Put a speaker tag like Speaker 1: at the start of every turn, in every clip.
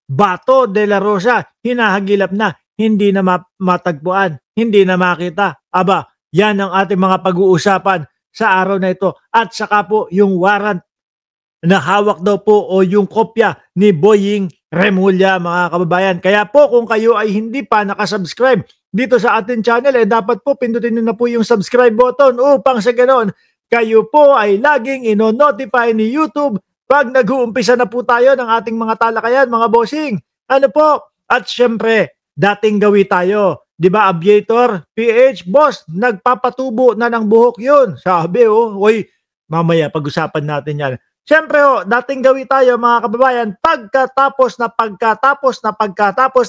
Speaker 1: Bato de la Rosa, hinahagilap na, hindi na matagpuan, hindi na makita. Aba, yan ang ating mga pag-uusapan sa araw na ito. At saka po yung warrant na hawak daw po o yung kopya ni Boying Remulla, mga kababayan. Kaya po kung kayo ay hindi pa nakasubscribe dito sa ating channel, dapat po pindutin nyo na po yung subscribe button upang sa ganon kayo po ay laging ino-notify ni YouTube pag nag-uumpisa na po tayo ng ating mga talakayan, mga bossing. Ano po? At syempre, dating gawi tayo. Di ba, Aviator PH, boss, nagpapatubo na ng buhok yun. Sabi, oy, mamaya pag-usapan natin yan. Syempre, dating gawi tayo, mga kababayan, pagkatapos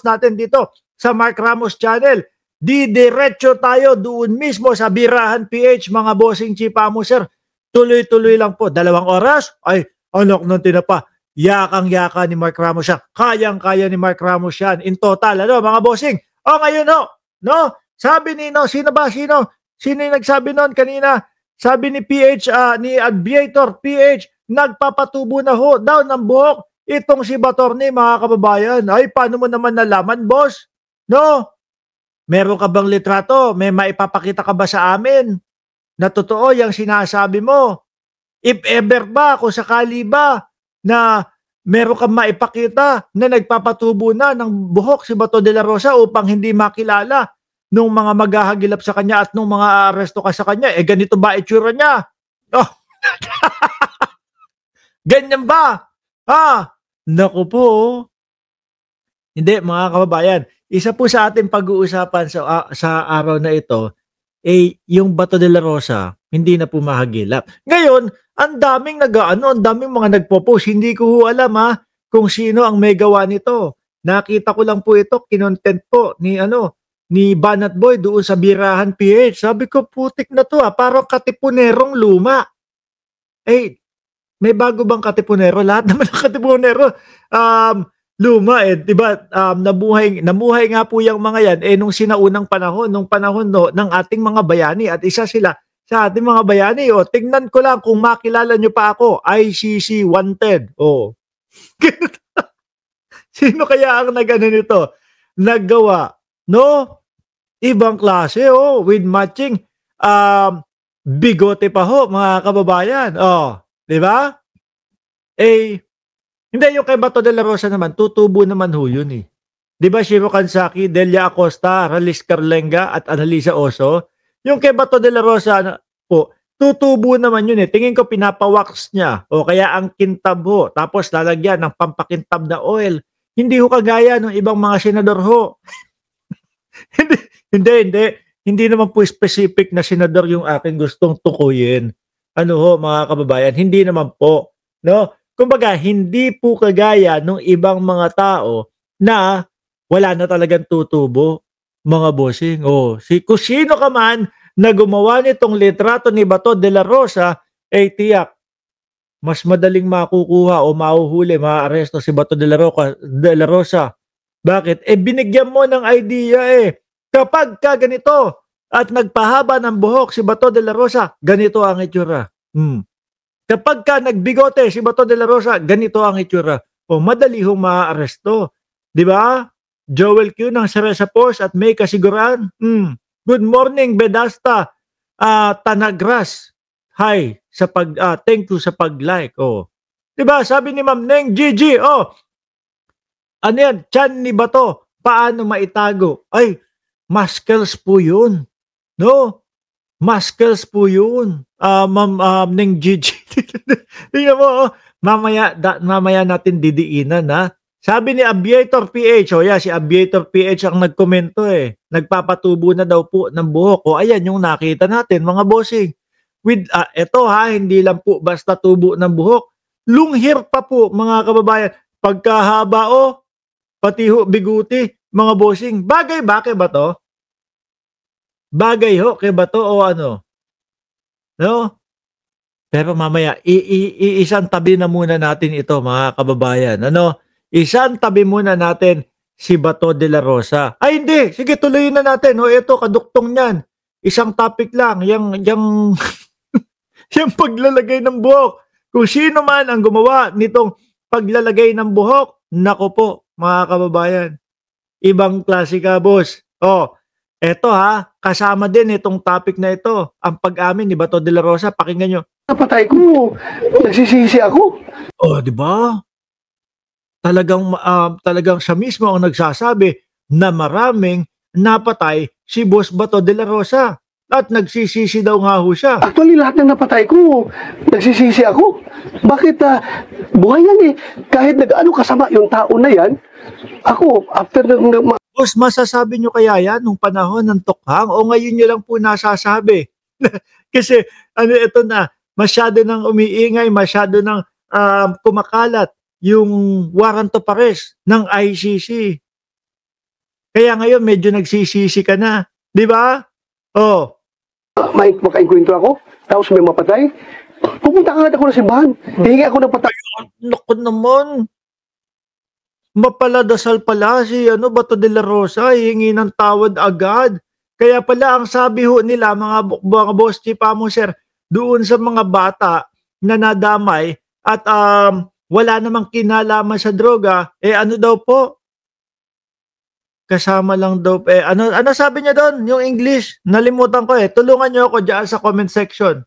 Speaker 1: natin dito sa Mark Ramos channel, didiretso tayo doon mismo sa Birahan PH, mga bossing Chipamo, sir. Tuloy-tuloy lang po. 2 oras, ay, anak ng tinapa, yakang-yaka ni Mark Ramos siya. Kayang-kaya ni Mark Ramos yan. In total, ano, mga bossing? Ngayon, no? Sabi ni, sino ba? Sino yung nagsabi noon kanina? Sabi ni PH, ni Aviator PH, nagpapatubo na ho daw ng buhok itong si Batorne, mga kababayan. Ay, paano mo naman nalaman, boss? No? Meron ka bang litrato? May maipapakita ka ba sa amin na totoo yung sinasabi mo? If ever ba, kung sakali ba na meron kang maipakita na nagpapatubo na ng buhok si Bato de la Rosa upang hindi makilala nung mga maghahagilap sa kanya at nung mga aresto ka sa kanya, ganito ba itsura niya? Oh. Ganyan ba? Naku po. Hindi, mga kababayan, isa po sa ating pag-uusapan sa araw na ito, yung Bato de la Rosa, hindi na po mahagilap. Ngayon, ang daming ang daming mga nagpo-post. Hindi ko alam kung sino ang may gawa nito. Nakita ko lang po ito, kinontent po ni Banat Boy doon sa Birahan PH. Sabi ko, putik na to parang katipunerong luma. May bago bang katipunero? Lahat naman ng katipunero luma diba? Namuhay nga po yung mga yan nung sinaunang panahon, nung panahon ng ating mga bayani, at isa sila sa ating mga bayani. Tingnan ko lang kung makilala nyo pa ako, ICC wanted. Sino kaya ang nito? Naggawa, no? Ibang klase, with matching bigote pa ho, mga kababayan. Di ba? Hindi, yung kay Bato de la Rosa naman, tutubo naman ho yun Di ba, Shiro Kansaki, Delia Acosta, Ralis Carlenga, at Annalisa Oso? Yung kay Bato de la Rosa po, tutubo naman yun Tingin ko pinapawax niya. O kaya ang kintab ho, tapos lalagyan ng pampakintab na oil. Hindi ho kagaya ng ibang mga senador ho. Hindi naman po specific na senador yung aking gustong tukuyin. Mga kababayan, hindi naman po. No? Kumbaga, hindi po kagaya ng ibang mga tao na wala na talagang tutubo, mga bossing. Kung sino ka man na gumawa nitong litrato ni Bato de la Rosa, tiyak, mas madaling makukuha o mahuhuli, maaresto si Bato de la Rosa. Bakit? Binigyan mo ng idea Kapag ka ganito at nagpahaba ng buhok si Bato de la Rosa, ganito ang itsura. Kapag ka nagbigote si Bato de la Rosa, ganito ang itsura. Madali hong maaresto. Di ba? Joel Q ng Seresa Post at May Kasiguran. Good morning, Bedasta. Tanagras. Hi. Thank you sa pag-like. Di ba? Sabi ni Ma'am Neng Gigi. Ano yan? Chan ni Bato. Paano maitago? Muscles po yun. No? Muscles po yun. Ma'am Neng Gigi. Tingnan mo, mamaya natin didiinan Sabi ni Aviator PH, si Aviator PH ang nagkomento Nagpapatubo na daw po ng buhok. Ayan yung nakita natin, mga bossing. With, ito hindi lang po basta tubo ng buhok. Lunghir pa po, mga kababayan. Pagkahaba pati ho biguti, mga bossing. Bagay ba kay Bato? Bagay ho kay Bato o ano? No? Pero mamaya, isang tabi na muna natin ito, mga kababayan. Isang tabi muna natin si Bato de la Rosa. Hindi. Sige, tuloyin na natin. Ito, kaduktong niyan. Isang topic lang. Yung paglalagay ng buhok. Kung sino man ang gumawa nitong paglalagay ng buhok Naku po, mga kababayan, ibang klase ka, boss. Oh, eto ha, kasama din itong topic na ito, ang pag-amin ni Bato de la Rosa. Pakinggan nyo.
Speaker 2: Napatay ko, nagsisisi ako.
Speaker 1: Oh, di ba? Talagang siya mismo ang nagsasabi na maraming napatay si Boss Bato de la Rosa. At nagsisisi daw nga ho siya.
Speaker 2: Actually, lahat ng napatay ko, nagsisisi ako. Bakit buhay yan eh. Kahit nag-ano kasama yung tao na yan, ako, after
Speaker 1: Boss, masasabi nyo kaya yan nung panahon ng tukhang o ngayon nyo lang po nasasabi? Kasi ano ito na, masyado nang umiingay, masyado nang kumakalat yung warrant of arrest ng ICC. Kaya ngayon medyo nagsisisi ka na, di ba? Oh,
Speaker 2: may makainkwento ako, tapos may mapatay, pupunta ka ako ng simbahan. Hihingi ako ng patay.
Speaker 1: naku naman. Mapaladasal pala si Bato de la Rosa, hihingi ng tawad agad. Kaya pala ang sabi ho nila mga boss chief amo sir, doon sa mga bata na nadamay at wala namang kinalaman sa droga, ano daw po? Kasama lang daw ano sabi niya doon? Yung English, nalimutan ko Tulungan niyo ako diyan sa comment section.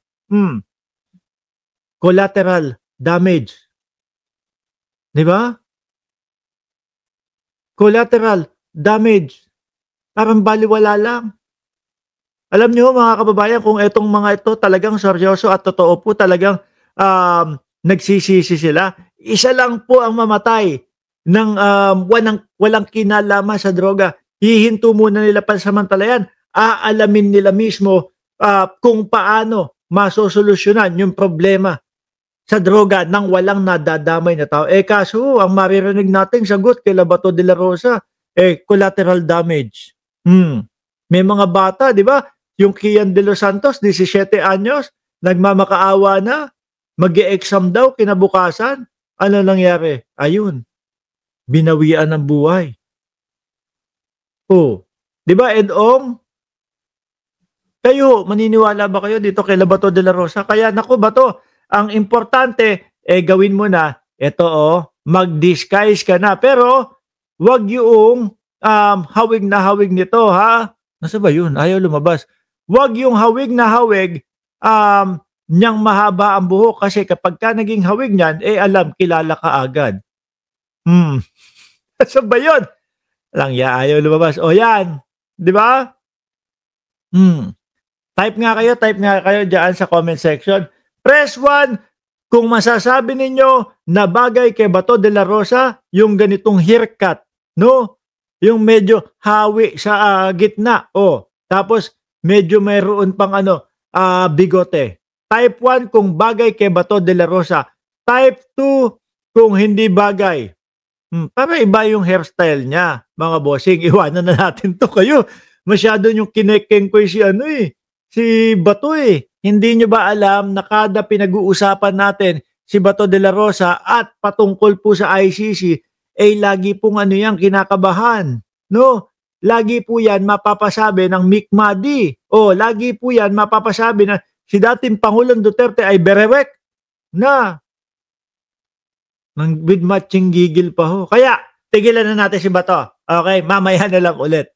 Speaker 1: Collateral damage. 'Di ba? Collateral damage. Parang balewala lang. Alam niyo mga kababayan kung etong mga ito talagang seryoso at totoo po talagang nagsisisi sila. Isa lang po ang mamatay ng walang kinalaman sa droga. Hihinto muna nila pansamantala yan. Aalamin nila mismo kung paano masosolusyonan yung problema sa droga nang walang nadadamay na tao. Kaso ang maririnig nating sagot kay Bato de la Rosa, collateral damage. May mga bata, di ba? Yung Kian de los Santos, 17 anyos, nagmamakaawa na, mag-e-exam daw kinabukasan. Ano nangyari? Ayun, binawian ng buhay. Oh, di ba Edong? Kayo, maniniwala ba kayo dito kay Bato de la Rosa? Kaya naku Bato, ang importante, gawin mo na, mag-disguise ka na. Pero, wag yung hawig na hawig nito, ha? Nasa ba yun? Ayaw lumabas. Wag yung hawig na hawig, niyang mahaba ang buhok. Kasi kapag ka naging hawig niyan, alam, kilala ka agad. Nasa ba yun? Ayaw lumabas. O yan, di ba? Type nga kayo dyan sa comment section. Press 1 kung masasabi ninyo na bagay kay Bato de la Rosa yung ganitong haircut, no? Yung medyo hawi sa gitna. Tapos medyo mayroon pang bigote. Type 1 kung bagay kay Bato de la Rosa. Type 2 kung hindi bagay. Para iba yung hairstyle niya, mga bossing. Iwanan na natin to kayo. Masyado yung kinekeng ko si Bato Hindi nyo ba alam na kada pinag-uusapan natin si Bato de la Rosa at patungkol po sa ICC, lagi pong yan, kinakabahan. No? Lagi po yan mapapasabi ng Mick Madi. Lagi po yan mapapasabi na si dating Pangulong Duterte ay berewek na. With matching gigil pa ho. Kaya, tigilan na natin si Bato. Okay, mamaya na lang ulit.